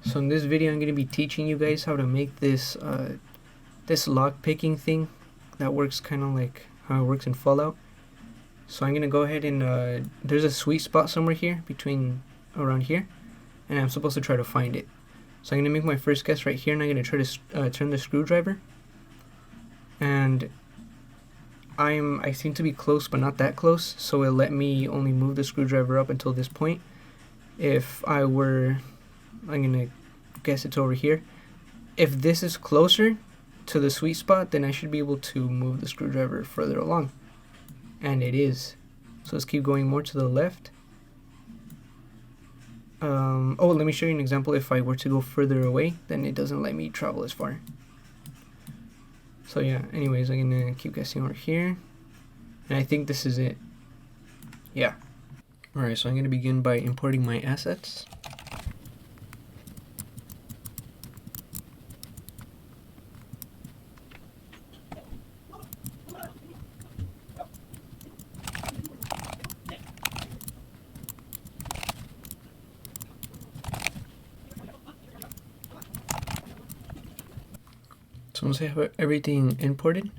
So in this video I'm going to be teaching you guys how to make this this lock picking thing that works kind of like how it works in Fallout. So I'm going to go ahead and there's a sweet spot somewhere here between around here, and I'm supposed to try to find it. So I'm going to make my first guess right here, and I'm going to try to turn the screwdriver, and I seem to be close but not that close, so it'll let me only move the screwdriver up until this point. If I'm gonna guess it's over here. If this is closer to the sweet spot, then I should be able to move the screwdriver further along, and it is. So let's keep going more to the left. Oh, let me show you an example. If I were to go further away, then it doesn't let me travel as far. So yeah, anyways, I'm gonna keep guessing over here, and I think this is it. Yeah. Alright, so I'm gonna begin by importing my assets. So once I have everything imported,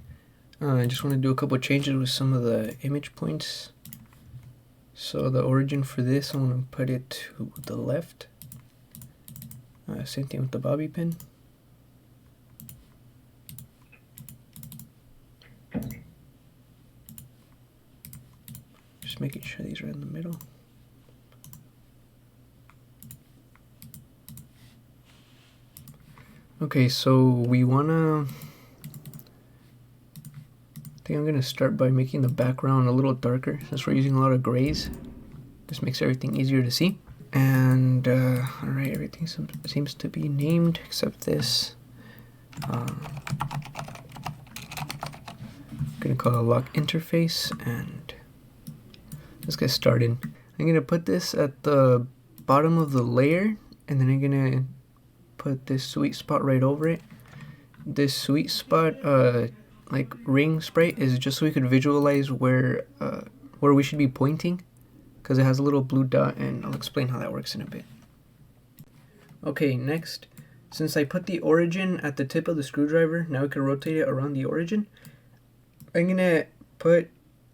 I just want to do a couple changes with some of the image points. So the origin for this, I want to put it to the left. Same thing with the bobby pin. Just making sure these are in the middle. Okay, so we wanna, I think I'm gonna start by making the background a little darker since we're using a lot of grays. This makes everything easier to see. And alright, everything seems to be named except this. I'm gonna call it lock interface, and let's get started. I'm gonna put this at the bottom of the layer, and then I'm gonna put this sweet spot right over it. This sweet spot like ring sprite is just so we could visualize where we should be pointing, because it has a little blue dot, and I'll explain how that works in a bit. Okay, next, since I put the origin at the tip of the screwdriver, now we can rotate it around the origin. I'm gonna put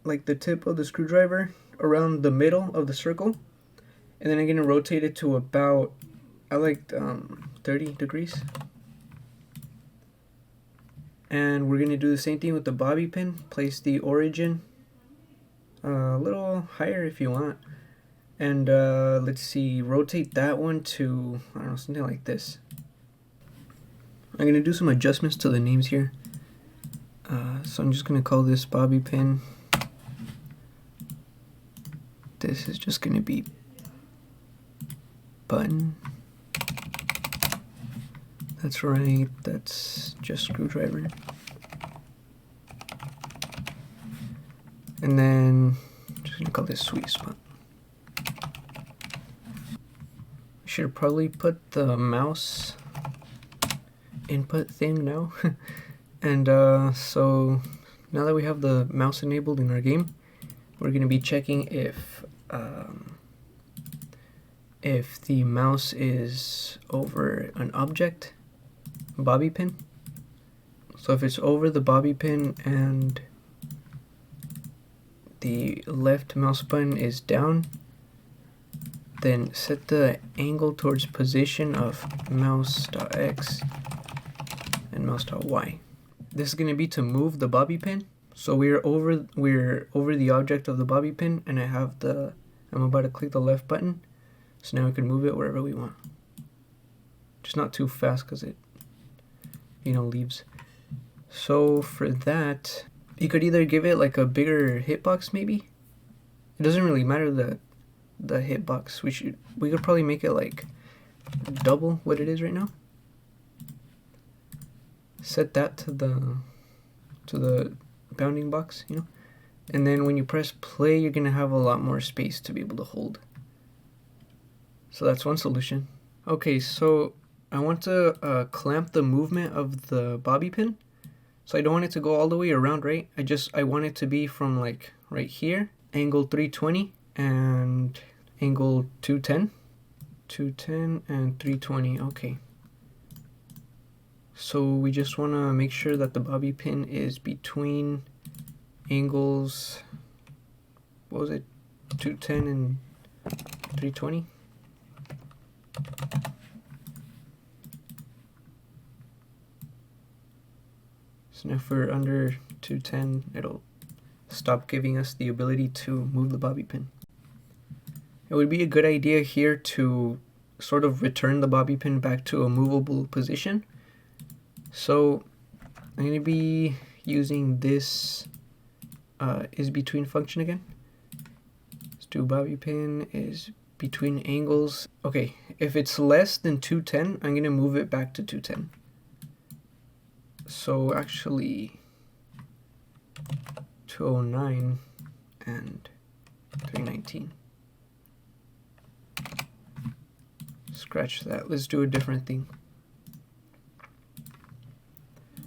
like the tip of the screwdriver around the middle of the circle, and then I'm gonna rotate it to about, I like 30 degrees. And we're gonna do the same thing with the bobby pin. Place the origin a little higher if you want, and let's see, rotate that one to, I don't know, something like this. I'm gonna do some adjustments to the names here. So I'm just gonna call this bobby pin. This is just gonna be button. That's right, that's just screwdriver. And then I'm just gonna call this sweet spot. I should probably put the mouse input thing now. And so now that we have the mouse enabled in our game, we're gonna be checking if the mouse is over an object, bobby pin. So if it's over the bobby pin and the left mouse button is down, then set the angle towards position of mouse.x and mouse.y. This is going to be to move the bobby pin. So we're over the object of the bobby pin, and I'm about to click the left button, so now we can move it wherever we want. Just not too fast because it, leaves. So for that, you could either give it like a bigger hitbox, maybe. It doesn't really matter the hitbox. We could probably make it like double what it is right now. Set that to the bounding box, and then when you press play, you're gonna have a lot more space to be able to hold. So that's one solution. Okay, so I want to clamp the movement of the bobby pin. So I don't want it to go all the way around, right? I want it to be from like right here, angle 320 and angle 210 210 and 320. Okay. So we just want to make sure that the bobby pin is between angles, what was it, 210 and 320. So now if we're under 210, it'll stop giving us the ability to move the bobby pin. It would be a good idea here to sort of return the bobby pin back to a movable position. So I'm going to be using this is between function again. Let's do bobby pin is between angles. Okay, if it's less than 210, I'm going to move it back to 210. So actually 209 and 319. Scratch that. Let's do a different thing.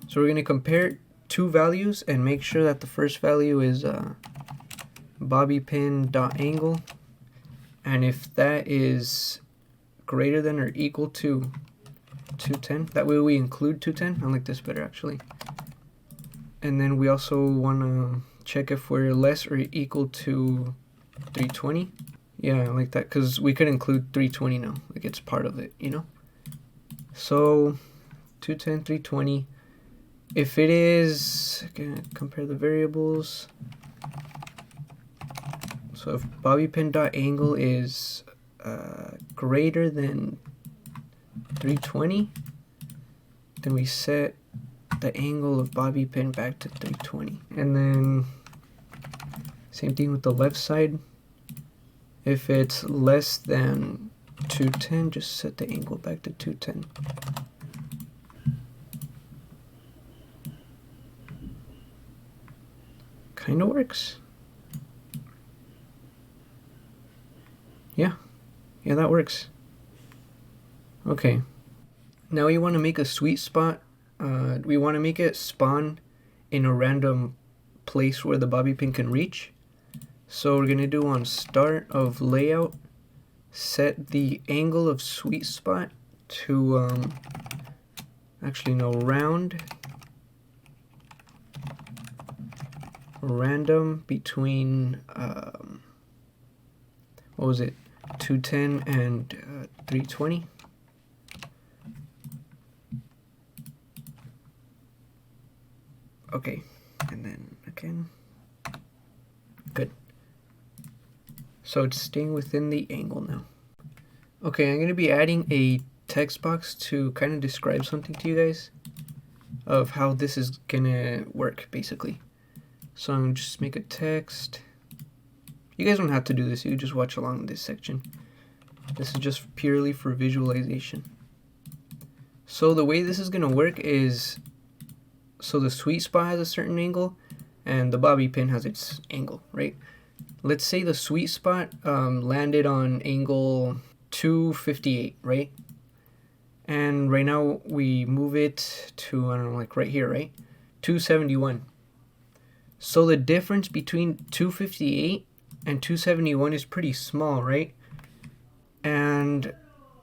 So we're going to compare two values and make sure that the first value is bobby pin dot angle, and if that is greater than or equal to 210, that way we include 210. I like this better actually. And then we also want to check if we're less or equal to 320. Yeah, I like that because we could include 320 now, like it's part of it, you know. So 210, 320. If it is, gonna compare the variables. So if bobby pin dot angle is greater than 320, then we set the angle of bobby pin back to 320. And then same thing with the left side. If it's less than 210, just set the angle back to 210. Kind of works. Yeah, that works. Okay, now we want to make a sweet spot. We want to make it spawn in a random place where the bobby pin can reach. So we're going to do on start of layout, set the angle of sweet spot to, round, random between, what was it, 210 and 320. Okay, and then again, good. So it's staying within the angle now. Okay, I'm going to be adding a text box to kind of describe something to you guys of how this is going to work, basically. So I'm going to just make a text. You guys don't have to do this, you can just watch along in this section. This is just purely for visualization. So the way this is going to work is, so the sweet spot has a certain angle and the bobby pin has its angle, right? Let's say the sweet spot landed on angle 258, right? And right now we move it to, I don't know, like right here, right? 271. So the difference between 258 and 271 is pretty small, right? And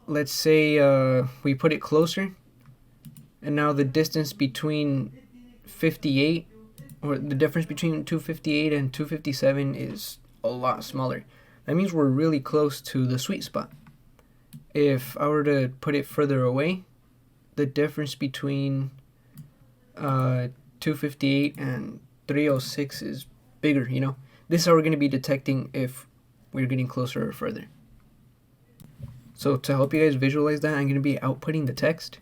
let's say we put it closer, and now the distance between 58, or the difference between 258 and 257 is a lot smaller. That means we're really close to the sweet spot. If I were to put it further away, the difference between 258 and 306 is bigger, you know. This is how we're going to be detecting if we're getting closer or further. So to help you guys visualize that, I'm going to be outputting the text.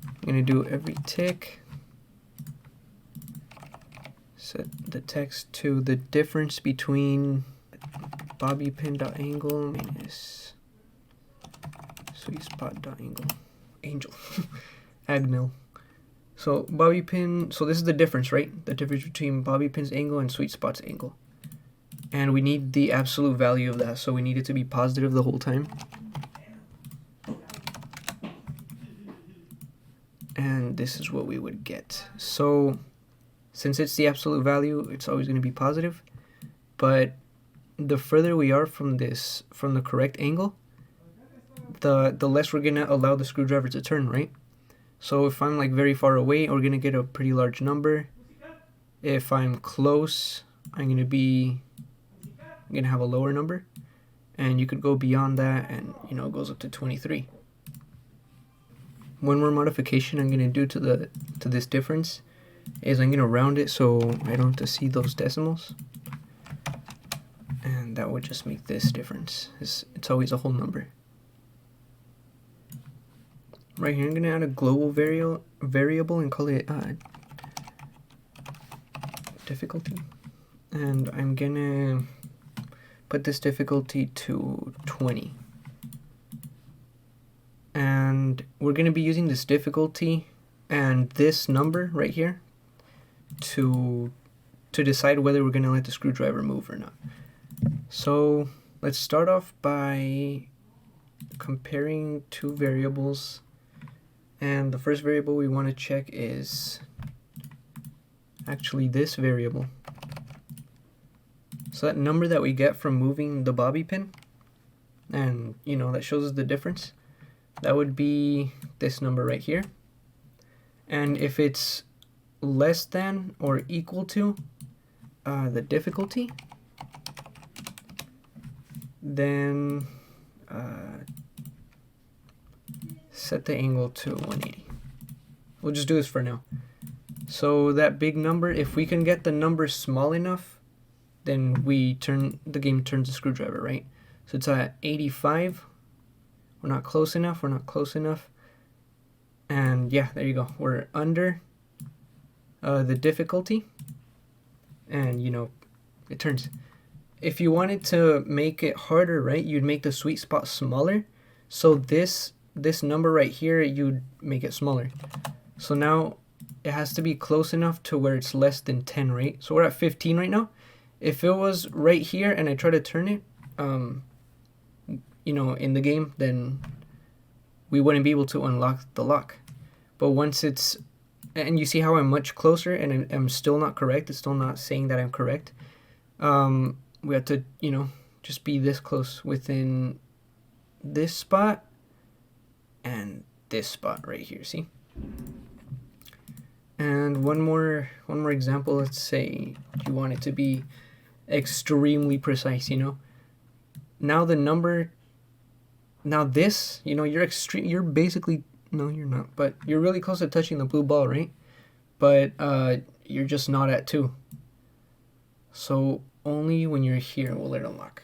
I'm going to do every tick. Set the text to the difference between bobby pin dot angle minus sweet spot dot angle angel agnil. So bobby pin, so this is the difference, right? The difference between bobby pin's angle and sweet spot's angle. And we need the absolute value of that, so we need it to be positive the whole time. And this is what we would get. So since it's the absolute value, it's always going to be positive. But the further we are from this, from the correct angle, the less we're gonna allow the screwdriver to turn, right? So if I'm like very far away, we're gonna get a pretty large number. If I'm close, I'm gonna have a lower number. And you could go beyond that, and you know, it goes up to 23. One more modification I'm gonna do to this difference is I'm gonna round it so I don't have to see those decimals. And that would just make this difference. It's always a whole number. Right here, I'm gonna add a global variable and call it difficulty. And I'm gonna put this difficulty to 20. And we're gonna be using this difficulty and this number right here to decide whether we're gonna let the screwdriver move or not. So let's start off by comparing two variables, and the first variable we want to check is actually this variable. So that number that we get from moving the bobby pin, and you know, that shows us the difference, that would be this number right here. And if it's less than or equal to the difficulty, then set the angle to 180. We'll just do this for now. So that big number, if we can get the number small enough, then the game turns the screwdriver, right? So it's at 85. We're not close enough, we're not close enough. And yeah, there you go. We're under the difficulty. And you know, it turns. If you wanted to make it harder, right, you'd make the sweet spot smaller. So this number right here, you'd make it smaller. So now it has to be close enough to where it's less than 10, right? So we're at 15 right now. If it was right here and I try to turn it, you know, in the game, then we wouldn't be able to unlock the lock. But once it's, and you see how I'm much closer and I'm still not correct, it's still not saying that I'm correct. We have to, you know, just be this close within this spot and this spot right here, see? And one more example. Let's say you want it to be extremely precise, you know. Now the number, now this, you know, you're basically, no you're not, but you're really close to touching the blue ball, right? But you're just not at 2. So only when you're here will it unlock.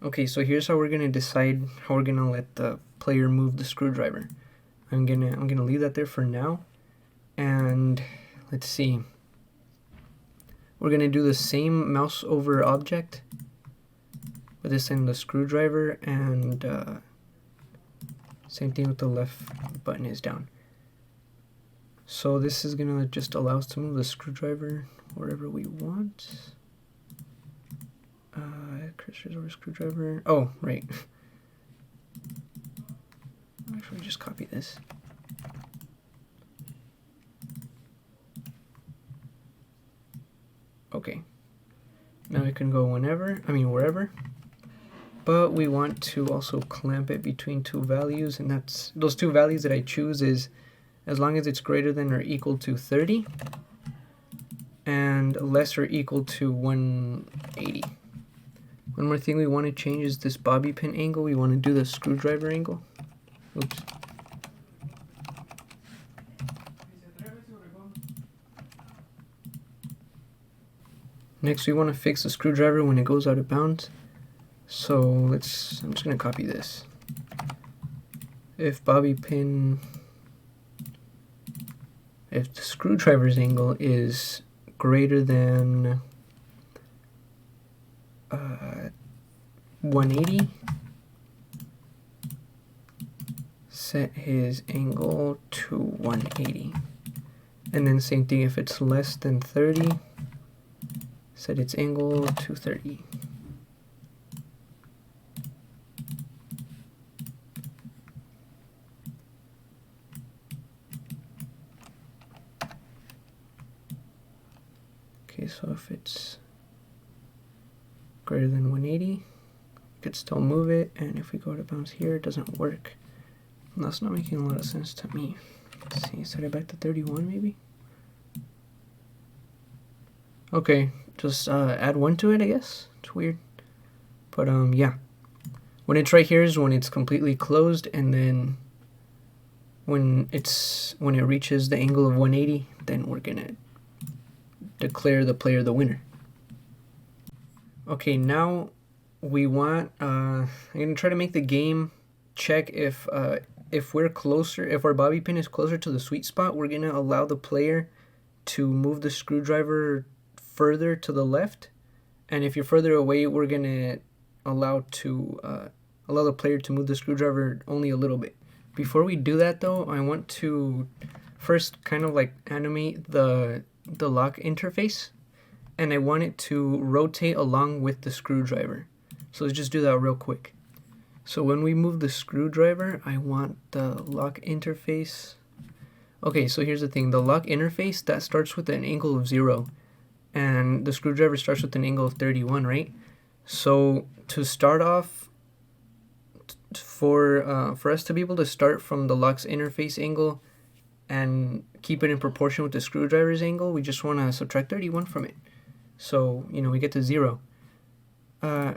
Okay, so here's how we're gonna decide how we're gonna let the player move the screwdriver. I'm gonna leave that there for now, and let's see. We're gonna do the same mouse over object, but this time the screwdriver, and same thing with the left button is down. So this is gonna just allow us to move the screwdriver wherever we want. Cursors over screwdriver. Oh, right. Actually, just copy this. Okay. Now we can go wherever. But we want to also clamp it between two values, and that's those two values that I choose is as long as it's greater than or equal to 30 and less or equal to 180. One more thing we want to change is this bobby pin angle. We want to do the screwdriver angle. Oops. Next, we want to fix the screwdriver when it goes out of bounds. So I'm just going to copy this. If the screwdriver's angle is greater than 180, set his angle to 180. And then same thing, if it's less than 30, set its angle to 30. Okay, so if it's greater than 180, could still move it, and if we go to bounce here, it doesn't work. And that's not making a lot of sense to me. Let's see, set it back to 31 maybe? Okay, just add 1 to it, I guess. It's weird. But yeah. When it's right here is when it's completely closed, and then when it reaches the angle of 180, then we're gonna declare the player the winner. Okay, now we want I'm gonna try to make the game check if we're closer, if our bobby pin is closer to the sweet spot, we're gonna allow the player to move the screwdriver further to the left, and if you're further away, we're gonna allow the player to move the screwdriver only a little bit. Before we do that though, I want to first kind of like animate the lock interface, and I want it to rotate along with the screwdriver. So let's just do that real quick. So when we move the screwdriver, I want the lock interface. Okay, so here's the thing. The lock interface, that starts with an angle of 0, and the screwdriver starts with an angle of 31, right? So to start off, for us to be able to start from the lock's interface angle and keep it in proportion with the screwdriver's angle, we just want to subtract 31 from it. So, you know, we get to 0.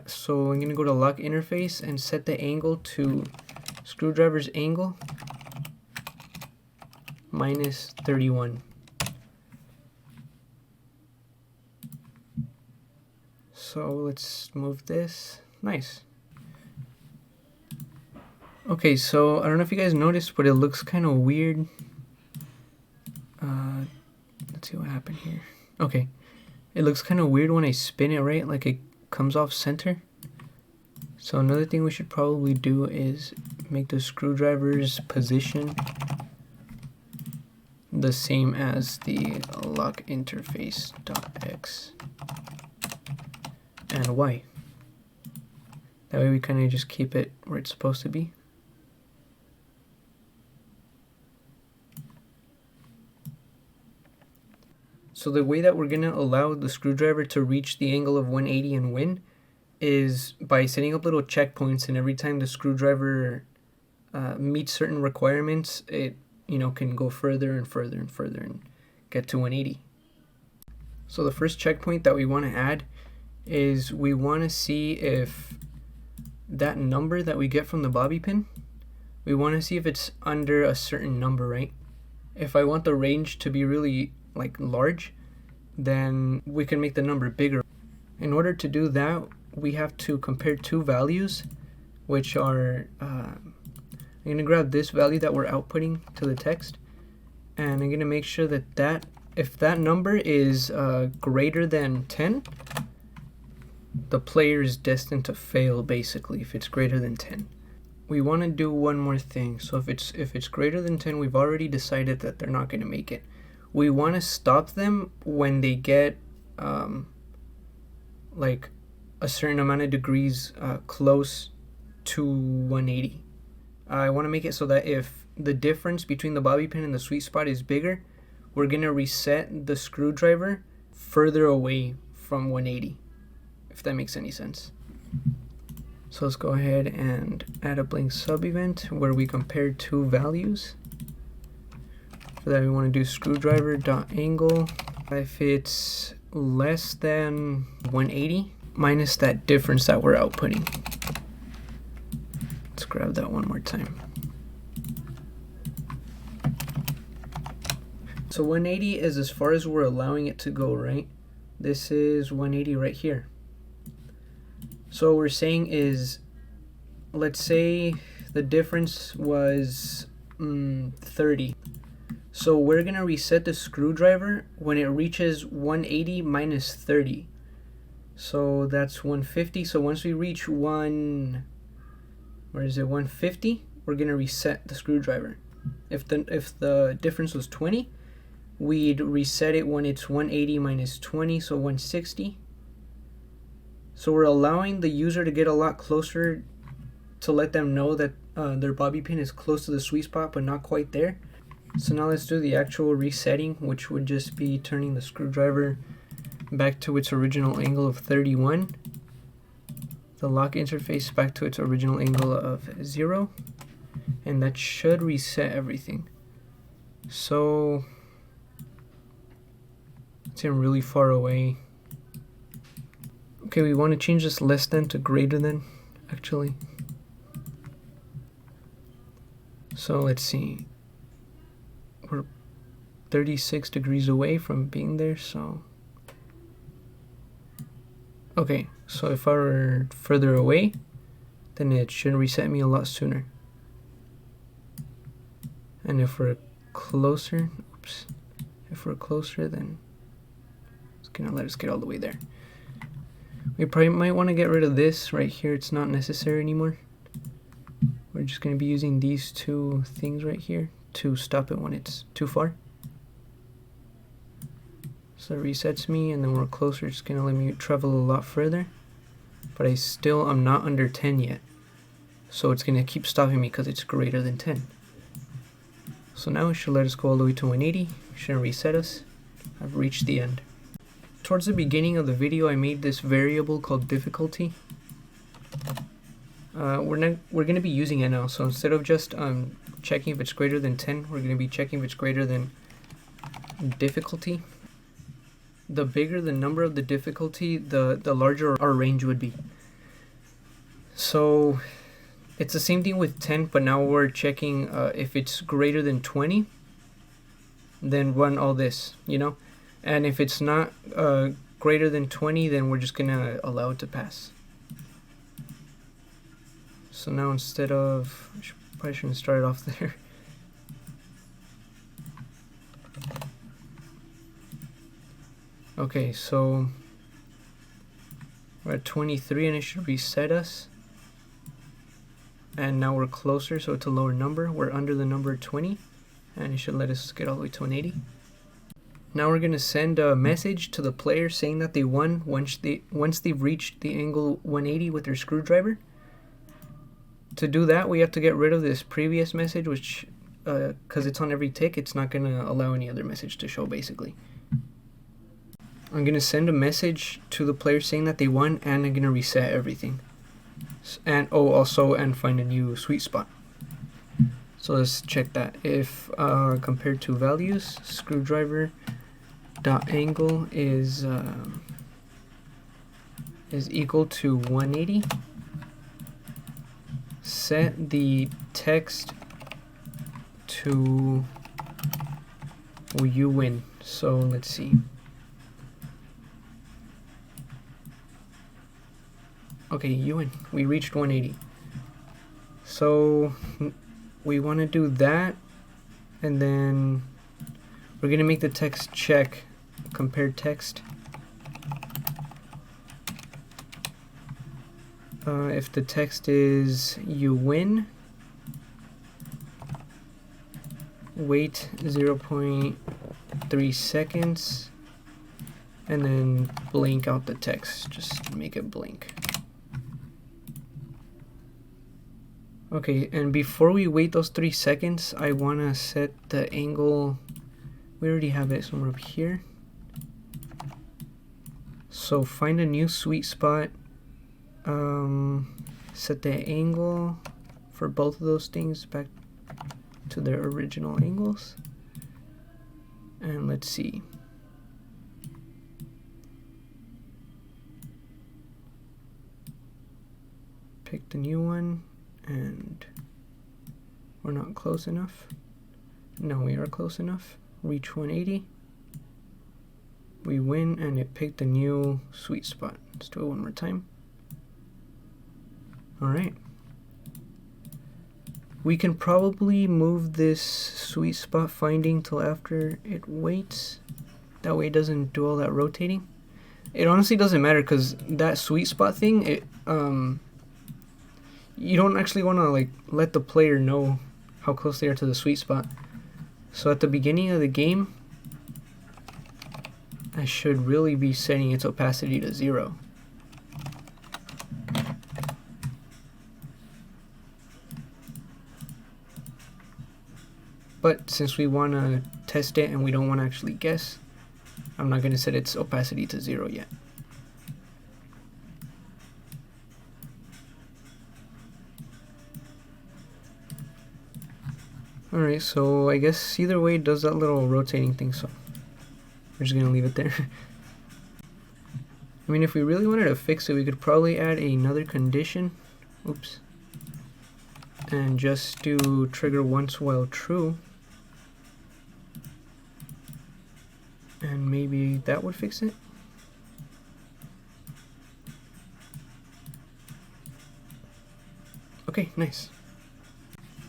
So I'm going to go to lock interface and set the angle to screwdriver's angle minus 31. So let's move this. Nice. Okay, so I don't know if you guys noticed, but it looks kind of weird. Let's see what happened here. Okay, it looks kind of weird when I spin it, right? Like it comes off center. So another thing we should probably do is make the screwdriver's position the same as the lock interface .x and y. That way we kind of just keep it where it's supposed to be. So the way that we're going to allow the screwdriver to reach the angle of 180 and win is by setting up little checkpoints, and every time the screwdriver meets certain requirements, it can go further and further and further and get to 180. So the first checkpoint that we want to add is we want to see if that number that we get from the bobby pin, we want to see if it's under a certain number, right? If I want the range to be really large, then we can make the number bigger. In order to do that, we have to compare two values, which are I'm going to grab this value that we're outputting to the text, and I'm going to make sure that if that number is greater than 10, the player is destined to fail, basically, if it's greater than 10. We want to do one more thing. So if it's greater than 10, we've already decided that they're not going to make it. We want to stop them when they get like a certain amount of degrees close to 180. I want to make it so that if the difference between the bobby pin and the sweet spot is bigger, we're going to reset the screwdriver further away from 180, if that makes any sense. So let's go ahead and add a blank sub event where we compare two values. For that, we want to do screwdriver.angle. If it's less than 180 minus that difference that we're outputting. Let's grab that one more time. So 180 is as far as we're allowing it to go, right? This is 180 right here. So what we're saying is, let's say the difference was 30. So we're going to reset the screwdriver when it reaches 180 minus 30. So that's 150. So once we reach 150, we're going to reset the screwdriver. If the difference was 20, we'd reset it when it's 180 minus 20, so 160. So we're allowing the user to get a lot closer to let them know that their bobby pin is close to the sweet spot but not quite there. So now let's do the actual resetting, which would just be turning the screwdriver back to its original angle of 31. the lock interface back to its original angle of 0, and that should reset everything. So it's in really far away. Okay, we want to change this less than to greater than, actually. So let's see. We're 36 degrees away from being there, so... Okay, so if I were further away, then it should reset me a lot sooner. And if we're closer, oops, if we're closer, then it's gonna let us get all the way there. We probably might want to get rid of this right here. It's not necessary anymore. We're just gonna be using these two things right here to stop it when it's too far. So it resets me, and then we're closer. It's gonna let me travel a lot further. But I'm not under 10 yet. So it's gonna keep stopping me because it's greater than 10. So now it should let us go all the way to 180. Shouldn't reset us. I've reached the end. Towards the beginning of the video, I made this variable called difficulty. We're gonna be using it now. So instead of just checking if it's greater than 10, we're gonna be checking if it's greater than difficulty. The bigger the number of the difficulty, the larger our range would be. So it's the same thing with 10, but now we're checking if it's greater than 20, then run all this, you know? And if it's not greater than 20, then we're just gonna allow it to pass. So now instead of, probably shouldn't start it off there. Okay, so we're at 23 and it should reset us. And now we're closer, so it's a lower number. We're under the number 20, and it should let us get all the way to 180. Now we're gonna send a message to the player saying that they won once they've reached the angle 180 with their screwdriver. To do that, we have to get rid of this previous message, which, because it's on every tick, it's not gonna allow any other message to show, basically. I'm going to send a message to the player saying that they won, and I'm going to reset everything. And and find a new sweet spot. So let's check that. If compared to values, screwdriver dot angle is equal to 180. Set the text to you win. So let's see. Okay, you win. We reached 180. So we want to do that, and then we're going to make the text check compared text. If the text is you win, wait 0.3 seconds, and then blank out the text. Just make it blank. Okay, and before we wait those 3 seconds, I want to set the angle. We already have it somewhere up here. So find a new sweet spot. Set the angle for both of those things back to their original angles. And let's see. Pick the new one. And we're not close enough. No, we are close enough. Reach 180. We win, and it picked a new sweet spot. Let's do it one more time. Alright. We can probably move this sweet spot finding till after it waits. That way it doesn't do all that rotating. It honestly doesn't matter, because that sweet spot thing, you don't actually want to like let the player know how close they are to the sweet spot. So at the beginning of the game, I should really be setting its opacity to 0. But since we want to test it and we don't want to actually guess, I'm not going to set its opacity to 0 yet. Alright, so I guess either way it does that little rotating thing, so we're just gonna leave it there. I mean, if we really wanted to fix it, we could probably add another condition. Oops. And just do trigger once while true. And maybe that would fix it. Okay, nice.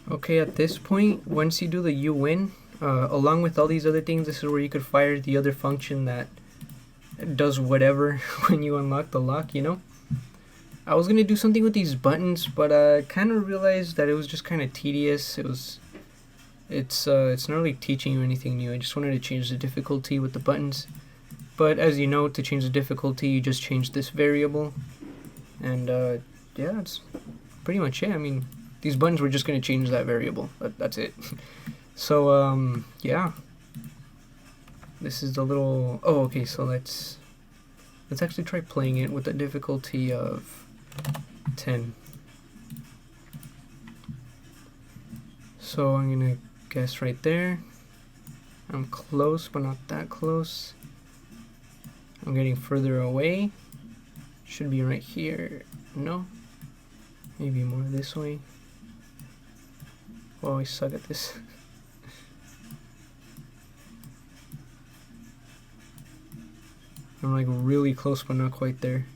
Okay, at this point, once you do the UN, along with all these other things, this is where you could fire the other function that does whatever when you unlock the lock, you know? I was gonna do something with these buttons, but I kind of realized that it was just kind of tedious. It's not really teaching you anything new. I just wanted to change the difficulty with the buttons. But as you know, to change the difficulty, you just change this variable. And yeah, that's pretty much it. I mean, these buttons were just gonna change that variable. That's it. So yeah. This is the little. Oh, okay. So let's actually try playing it with a difficulty of 10. So I'm gonna guess right there. I'm close, but not that close. I'm getting further away. Should be right here. No. Maybe more this way. Oh, I suck at this. I'm like really close, but not quite there.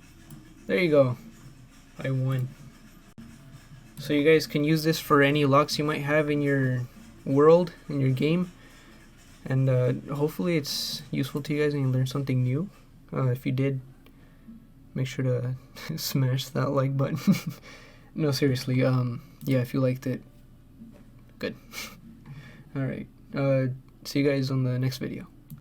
There you go. I won. So you guys can use this for any locks you might have in your world, in your game. And hopefully it's useful to you guys and you learn something new. If you did, make sure to smash that like button. No, seriously, yeah, if you liked it, good. Alright, see you guys on the next video.